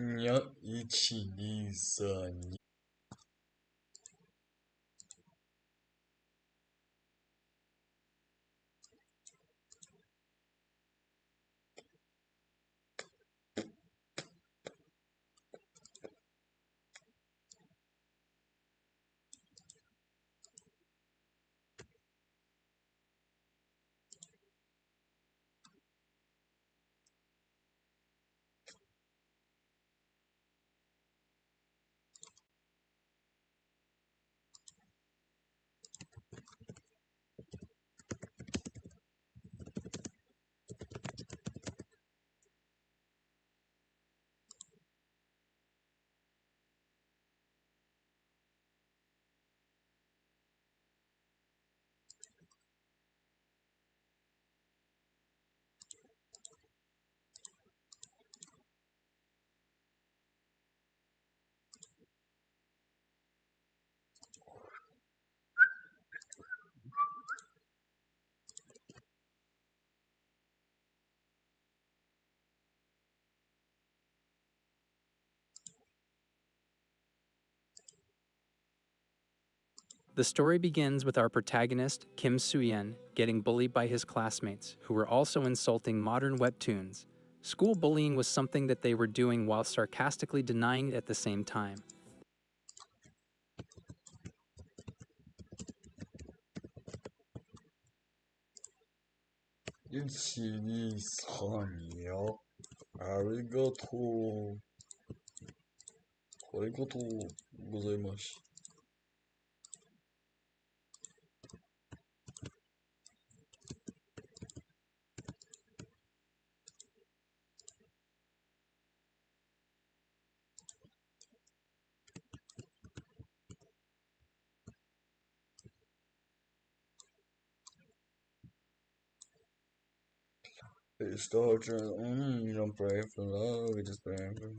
01234. The story begins with our protagonist, Kim Soo-yen, getting bullied by his classmates, who were also insulting modern webtoons. School bullying was something that they were doing while sarcastically denying it at the same time. 1234. ありがとう。ありがとうございます。It starts, you don't pray for love, you just pray for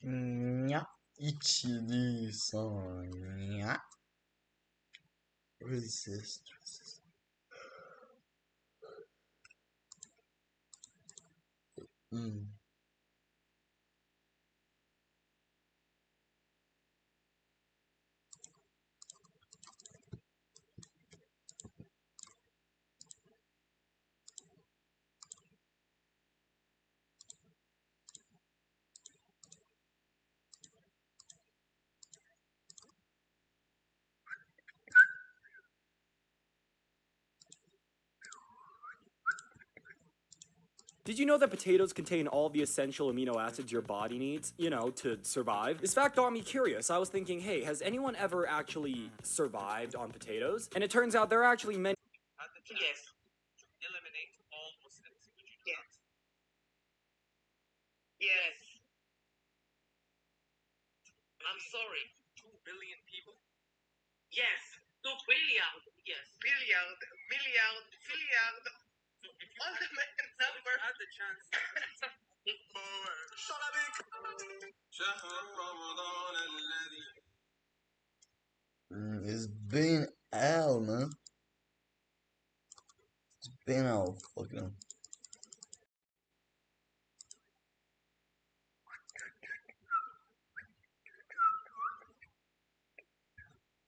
Nya. 123. Nya. Resist. Mm. Did you know that potatoes contain all the essential amino acids your body needs, to survive? This fact got me curious. I was thinking, hey, has anyone ever actually survived on potatoes? And it turns out there are actually many. Yes. Eliminate all Muslims. Yes. Yes. I'm sorry. 2 billion people? Yes. 2 billion. Yes. Billion. Million. Billion. So if you all the number. Had the chance. It's been out, man. It's been out, fucking.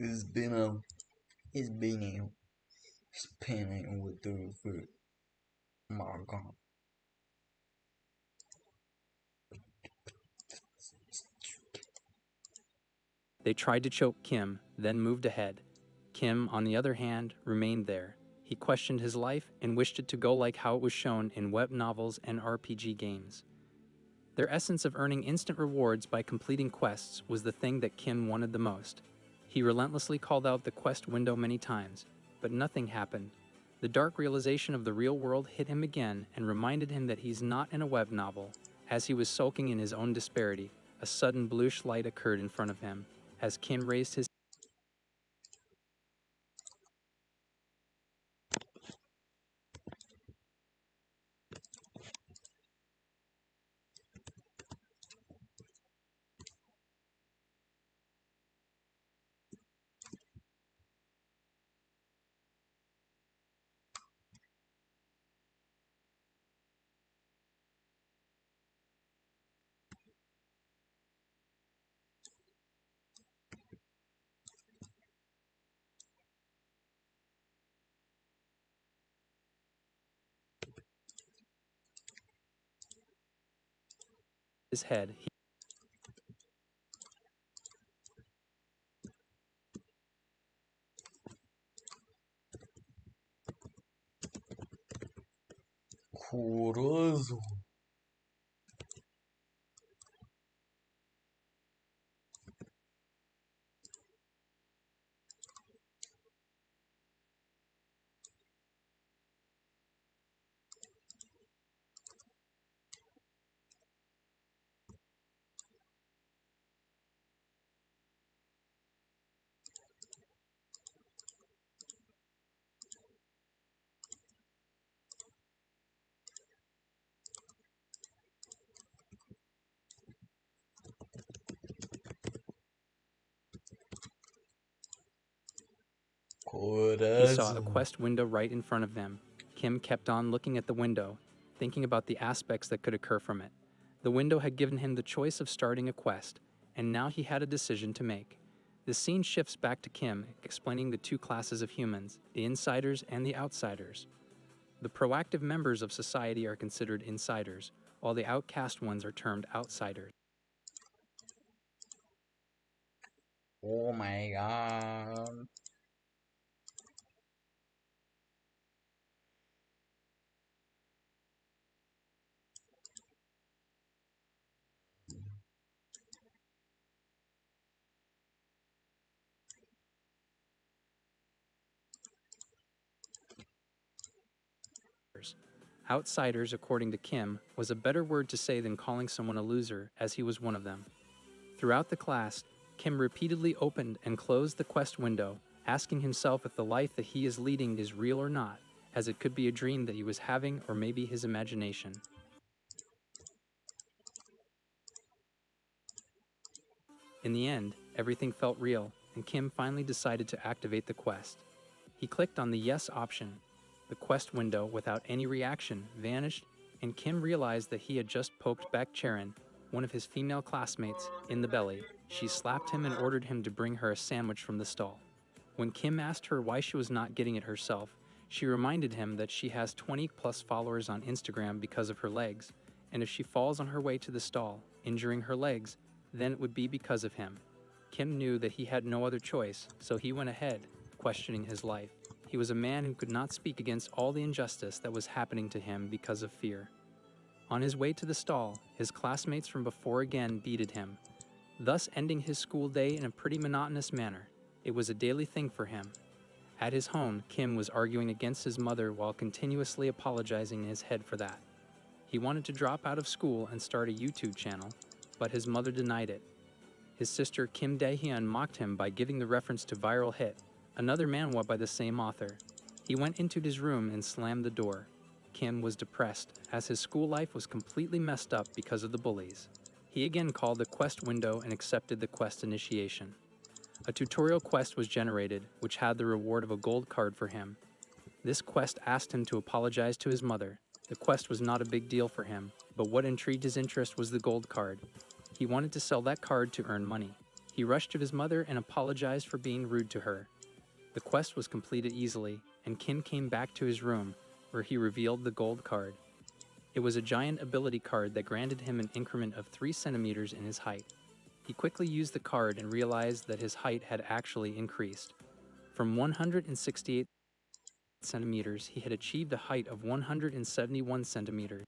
It's been a, it's been a spinning with the foot. My God. They tried to choke Kim, then moved ahead. Kim, on the other hand, remained there. He questioned his life and wished it to go like how it was shown in web novels and RPG games. Their essence of earning instant rewards by completing quests was the thing that Kim wanted the most. He relentlessly called out the quest window many times, but nothing happened. The dark realization of the real world hit him again and reminded him that he's not in a web novel. As he was sulking in his own disparity, a sudden bluish light occurred in front of him. As Kim raised his head, Corazo. he saw a Corazo. quest window right in front of them. Kim kept on looking at the window, thinking about the aspects that could occur from it. The window had given him the choice of starting a quest, and now he had a decision to make. The scene shifts back to Kim, explaining the two classes of humans, the insiders and the outsiders. The proactive members of society are considered insiders, while the outcast ones are termed outsiders. Oh my God. Outsiders, according to Kim, was a better word to say than calling someone a loser, as he was one of them. Throughout the class, Kim repeatedly opened and closed the quest window, asking himself if the life that he is leading is real or not, as it could be a dream that he was having or maybe his imagination. In the end, everything felt real, and Kim finally decided to activate the quest. He clicked on the Yes option. The quest window, without any reaction, vanished, and Kim realized that he had just poked Beck Charon, one of his female classmates, in the belly. She slapped him and ordered him to bring her a sandwich from the stall. When Kim asked her why she was not getting it herself, she reminded him that she has 20+ followers on Instagram because of her legs, and if she falls on her way to the stall, injuring her legs, then it would be because of him. Kim knew that he had no other choice, so he went ahead, questioning his life. He was a man who could not speak against all the injustice that was happening to him because of fear. On his way to the stall, his classmates from before again beated him, thus ending his school day in a pretty monotonous manner. It was a daily thing for him. At his home, Kim was arguing against his mother while continuously apologizing in his head for that. He wanted to drop out of school and start a YouTube channel, but his mother denied it. His sister Kim Dae-hyun mocked him by giving the reference to Viral Hit, another manhwa by the same author. He went into his room and slammed the door. Kim was depressed, as his school life was completely messed up because of the bullies. He again called the quest window and accepted the quest initiation. A tutorial quest was generated, which had the reward of a gold card for him. This quest asked him to apologize to his mother. The quest was not a big deal for him, but what intrigued his interest was the gold card. He wanted to sell that card to earn money. He rushed to his mother and apologized for being rude to her. The quest was completed easily, and Kim came back to his room, where he revealed the gold card. It was a giant ability card that granted him an increment of 3 centimeters in his height. He quickly used the card and realized that his height had actually increased. From 168 centimeters, he had achieved a height of 171 centimeters.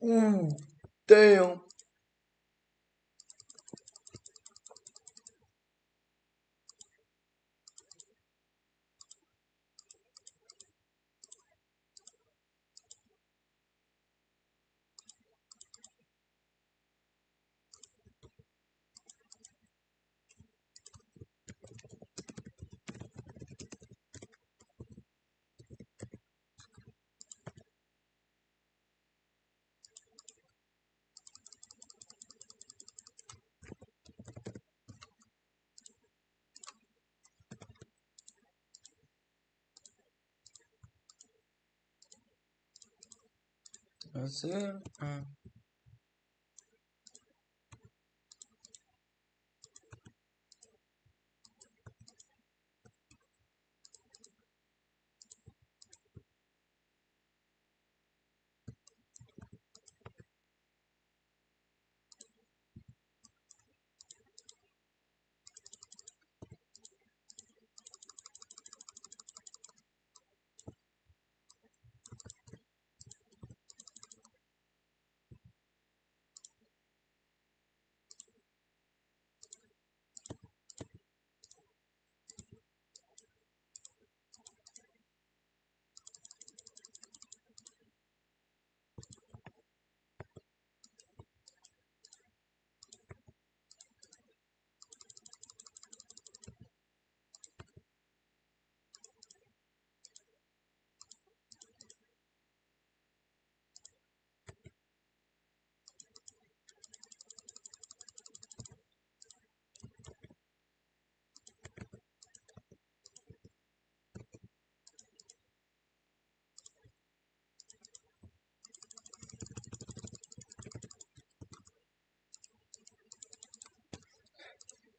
Ooh, damn. That's it.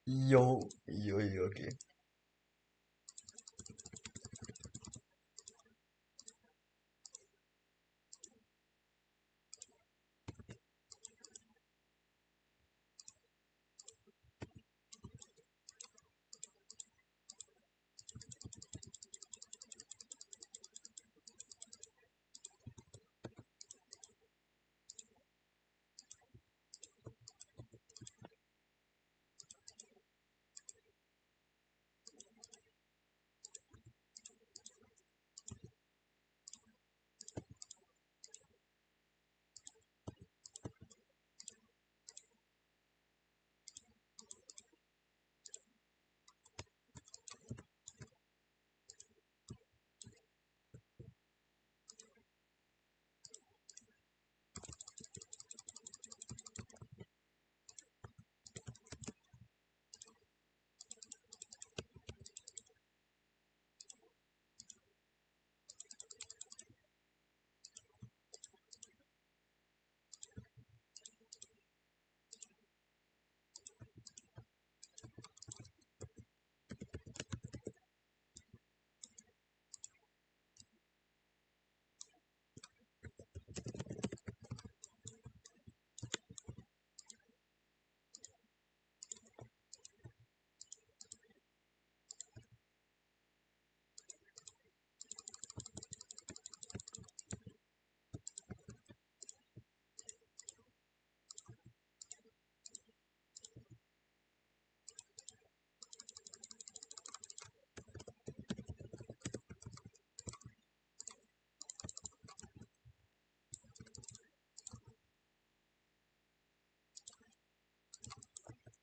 Yo, okay.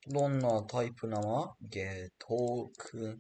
どんなタイプなの？ゲトク。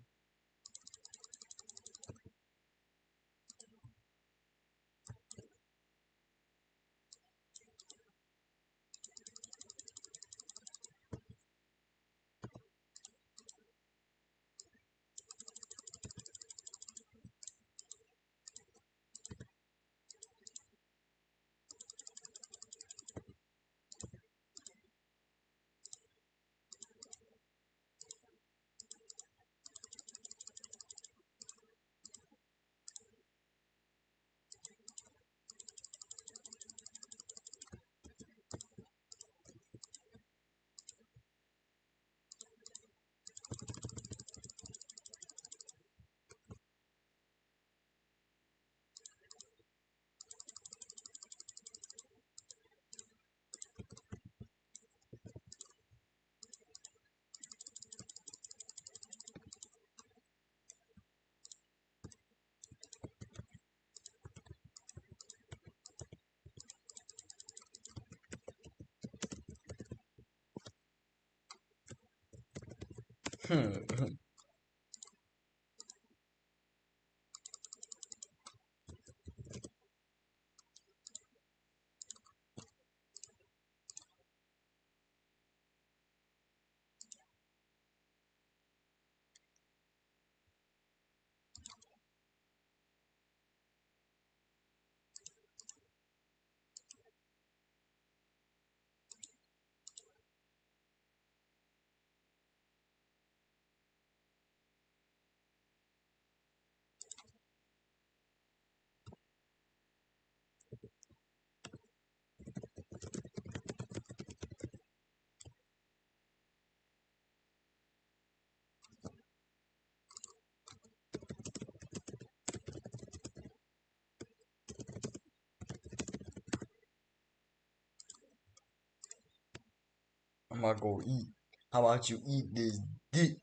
I'm gonna go eat. How about you eat this dick?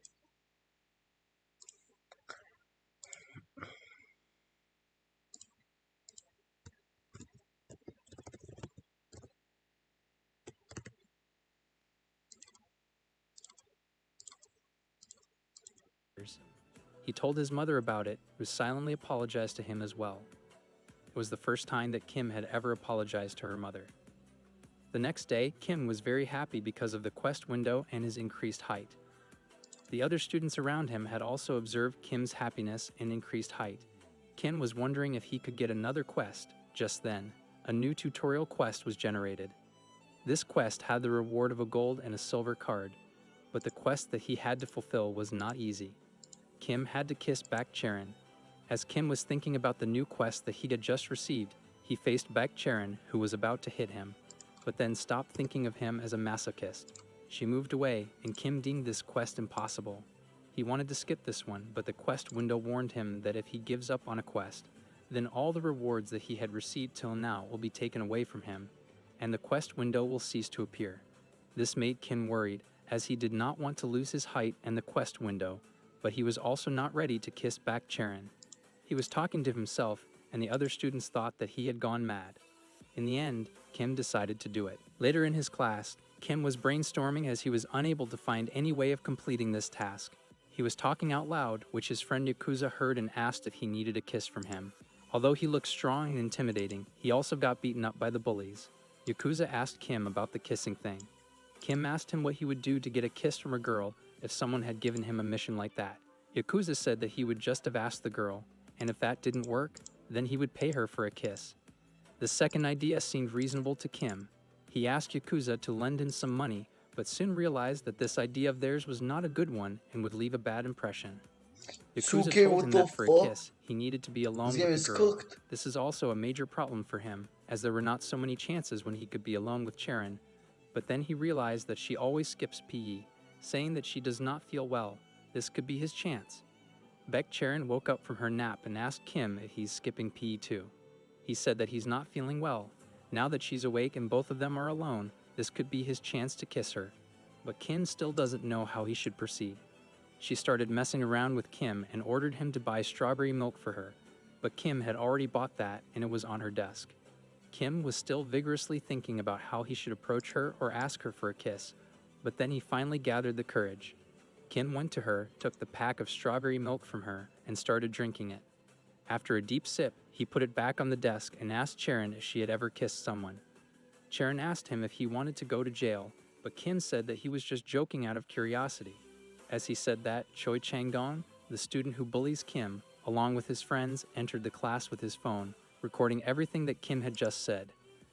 He told his mother about it, who silently apologized to him as well. It was the first time that Kim had ever apologized to her mother. The next day, Kim was very happy because of the quest window and his increased height. The other students around him had also observed Kim's happiness and increased height. Kim was wondering if he could get another quest. Just then, a new tutorial quest was generated. This quest had the reward of a gold and a silver card, but the quest that he had to fulfill was not easy. Kim had to kiss Baek Charon. As Kim was thinking about the new quest that he had just received, he faced Baek Charon, who was about to hit him, but then stopped thinking of him as a masochist. She moved away, and Kim deemed this quest impossible. He wanted to skip this one, but the quest window warned him that if he gives up on a quest, then all the rewards that he had received till now will be taken away from him, and the quest window will cease to appear. This made Kim worried, as he did not want to lose his height and the quest window, but he was also not ready to kiss Baek Charon. He was talking to himself, and the other students thought that he had gone mad. In the end, Kim decided to do it. Later in his class, Kim was brainstorming as he was unable to find any way of completing this task. He was talking out loud, which his friend Yakuza heard and asked if he needed a kiss from him. Although he looked strong and intimidating, he also got beaten up by the bullies. Yakuza asked Kim about the kissing thing. Kim asked him what he would do to get a kiss from a girl if someone had given him a mission like that. Yakuza said that he would just have asked the girl, and if that didn't work, then he would pay her for a kiss. The second idea seemed reasonable to Kim. He asked Yakuza to lend him some money, but soon realized that this idea of theirs was not a good one and would leave a bad impression. Yakuza Suke, told what him the that for a fuck? kiss, he needed to be alone This game with is the girl. cooked. This is also a major problem for him, as there were not so many chances when he could be alone with Charon. But then he realized that she always skips PE, saying that she does not feel well. This could be his chance. Baek Charon woke up from her nap and asked Kim if he's skipping PE too. He said that he's not feeling well. Now that she's awake and both of them are alone, this could be his chance to kiss her. But Kim still doesn't know how he should proceed. She started messing around with Kim and ordered him to buy strawberry milk for her, but Kim had already bought that and it was on her desk. Kim was still vigorously thinking about how he should approach her or ask her for a kiss, but then he finally gathered the courage. Kim went to her, took the pack of strawberry milk from her, and started drinking it. After a deep sip, he put it back on the desk and asked Charon if she had ever kissed someone. Charon asked him if he wanted to go to jail, but Kim said that he was just joking out of curiosity. As he said that, Choi Chang-dong, the student who bullies Kim, along with his friends, entered the class with his phone, recording everything that Kim had just said.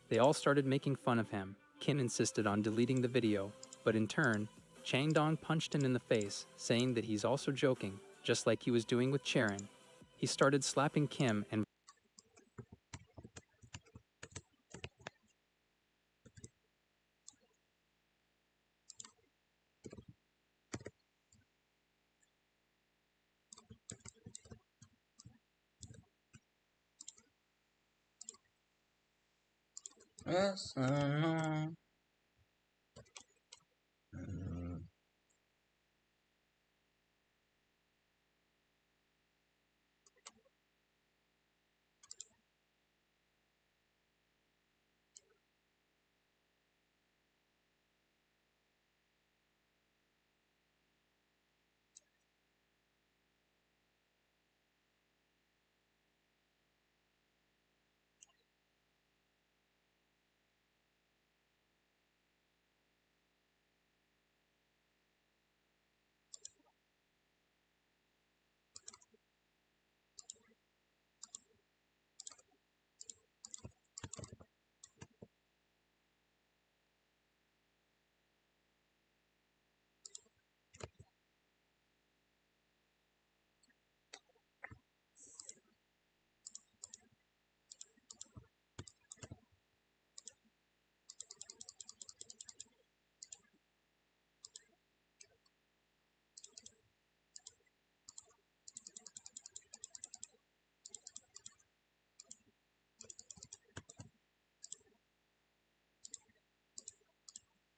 They all started making fun of him. Kim insisted on deleting the video, but in turn, Chang-dong punched him in the face, saying that he's also joking, just like he was doing with Charon. He started slapping Kim and Yes, I know.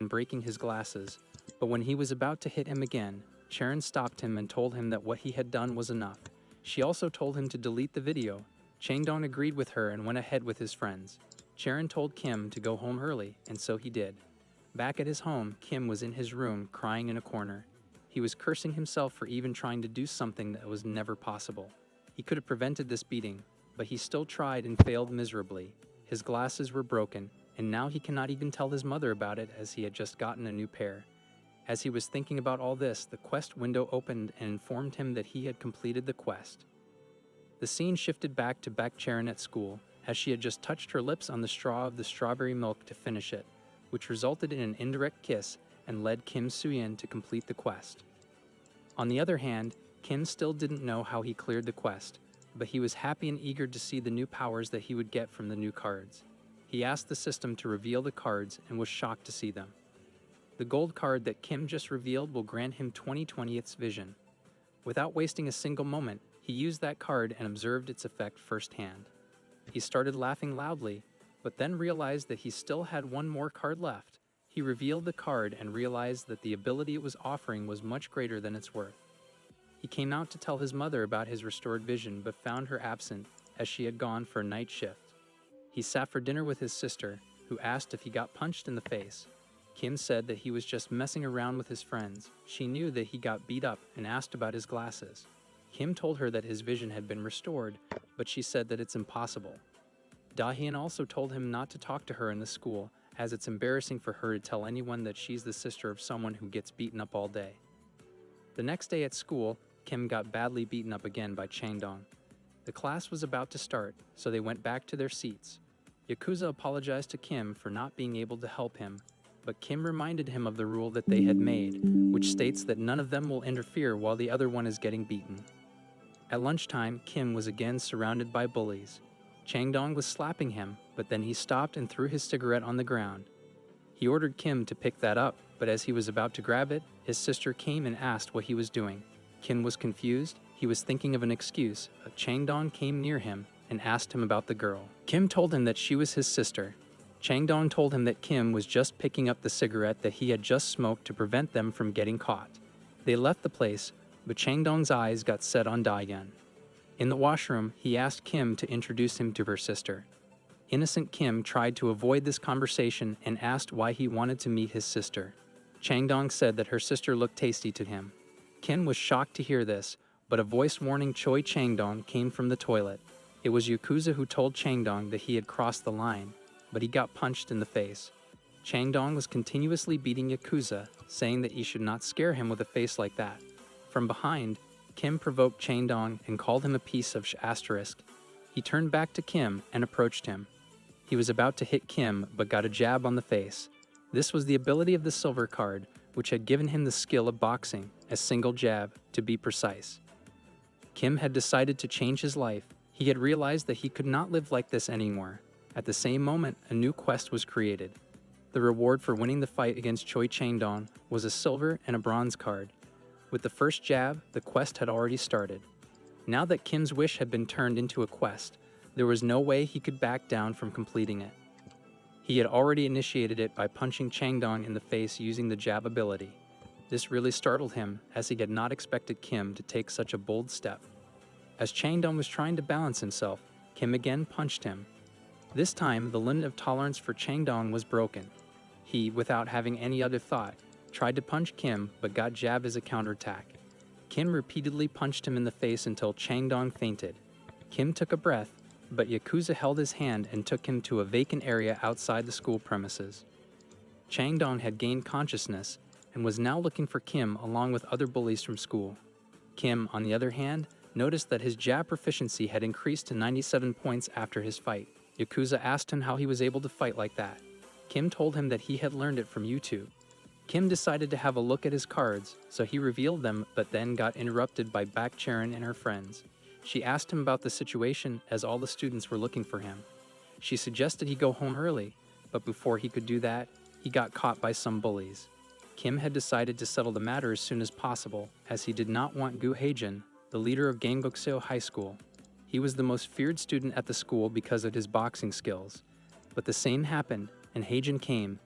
breaking his glasses, but when he was about to hit him again, Charon stopped him and told him that what he had done was enough. She also told him to delete the video. Chang-dong agreed with her and went ahead with his friends. Charon told Kim to go home early, and so he did. Back at his home, Kim was in his room crying in a corner. He was cursing himself for even trying to do something that was never possible. He could have prevented this beating, but he still tried and failed miserably. His glasses were broken, and now he cannot even tell his mother about it as he had just gotten a new pair. As he was thinking about all this, the quest window opened and informed him that he had completed the quest. The scene shifted back to Charon at school, as she had just touched her lips on the straw of the strawberry milk to finish it, which resulted in an indirect kiss and led Kim Soo-yeon to complete the quest. On the other hand, Kim still didn't know how he cleared the quest, but he was happy and eager to see the new powers that he would get from the new cards. He asked the system to reveal the cards and was shocked to see them. The gold card that Kim just revealed will grant him 20/20ths vision. Without wasting a single moment, he used that card and observed its effect firsthand. He started laughing loudly, but then realized that he still had one more card left. He revealed the card and realized that the ability it was offering was much greater than its worth. He came out to tell his mother about his restored vision, but found her absent as she had gone for a night shift. He sat for dinner with his sister, who asked if he got punched in the face. Kim said that he was just messing around with his friends. She knew that he got beat up and asked about his glasses. Kim told her that his vision had been restored, but she said that it's impossible. Da-hyun also told him not to talk to her in the school, as it's embarrassing for her to tell anyone that she's the sister of someone who gets beaten up all day. The next day at school, Kim got badly beaten up again by Chang-dong. The class was about to start, so they went back to their seats. Yakuza apologized to Kim for not being able to help him, but Kim reminded him of the rule that they had made, which states that none of them will interfere while the other one is getting beaten. At lunchtime, Kim was again surrounded by bullies. Chang-dong was slapping him, but then he stopped and threw his cigarette on the ground. He ordered Kim to pick that up, but as he was about to grab it, his sister came and asked what he was doing. Kim was confused. He was thinking of an excuse, but Chang-dong came near him and asked him about the girl. Kim told him that she was his sister. Chang-dong told him that Kim was just picking up the cigarette that he had just smoked to prevent them from getting caught. They left the place, but Chang-dong's eyes got set on Da-hyun. In the washroom, he asked Kim to introduce him to her sister. Innocent Kim tried to avoid this conversation and asked why he wanted to meet his sister. Changdong said that her sister looked tasty to him. Kim was shocked to hear this, but a voice warning Choi Changdong came from the toilet. It was Yakuza who told Changdong that he had crossed the line, but he got punched in the face. Changdong was continuously beating Yakuza, saying that he should not scare him with a face like that. From behind, Kim provoked Changdong and called him a piece of asterisk. He turned back to Kim and approached him. He was about to hit Kim, but got a jab on the face. This was the ability of the silver card, which had given him the skill of boxing, a single jab, to be precise. Kim had decided to change his life. He had realized that he could not live like this anymore. At the same moment, a new quest was created. The reward for winning the fight against Choi Changdong was a silver and a bronze card. With the first jab, the quest had already started. Now that Kim's wish had been turned into a quest, there was no way he could back down from completing it. He had already initiated it by punching Changdong in the face using the jab ability. This really startled him, as he had not expected Kim to take such a bold step. As Changdong was trying to balance himself, Kim again punched him. This time, the limit of tolerance for Changdong was broken. He, without having any other thought, tried to punch Kim but got jabbed as a counterattack. Kim repeatedly punched him in the face until Changdong fainted. Kim took a breath, but Yakuza held his hand and took him to a vacant area outside the school premises. Changdong had gained consciousness and was now looking for Kim along with other bullies from school. Kim, on the other hand, noticed that his jab proficiency had increased to 97 points after his fight. Yakuza asked him how he was able to fight like that. Kim told him that he had learned it from YouTube. Kim decided to have a look at his cards, so he revealed them but then got interrupted by Bak Charon and her friends. She asked him about the situation as all the students were looking for him. She suggested he go home early, but before he could do that, he got caught by some bullies. Kim had decided to settle the matter as soon as possible, as he did not want Gu Heijin, the leader of Gangbuk-seo High School. He was the most feared student at the school because of his boxing skills. But the same happened, and Heijin came.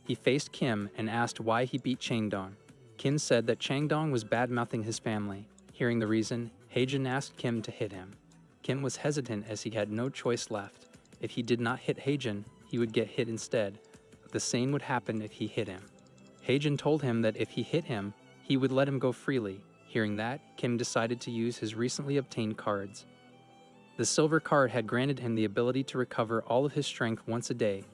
He faced Kim and asked why he beat Changdong. Kim said that Changdong was bad-mouthing his family. Hearing the reason, Heijin asked Kim to hit him. Kim was hesitant as he had no choice left. If he did not hit Heijin, he would get hit instead, but the same would happen if he hit him. Heijin told him that if he hit him, he would let him go freely. Hearing that, Kim decided to use his recently obtained cards. The silver card had granted him the ability to recover all of his strength once a day,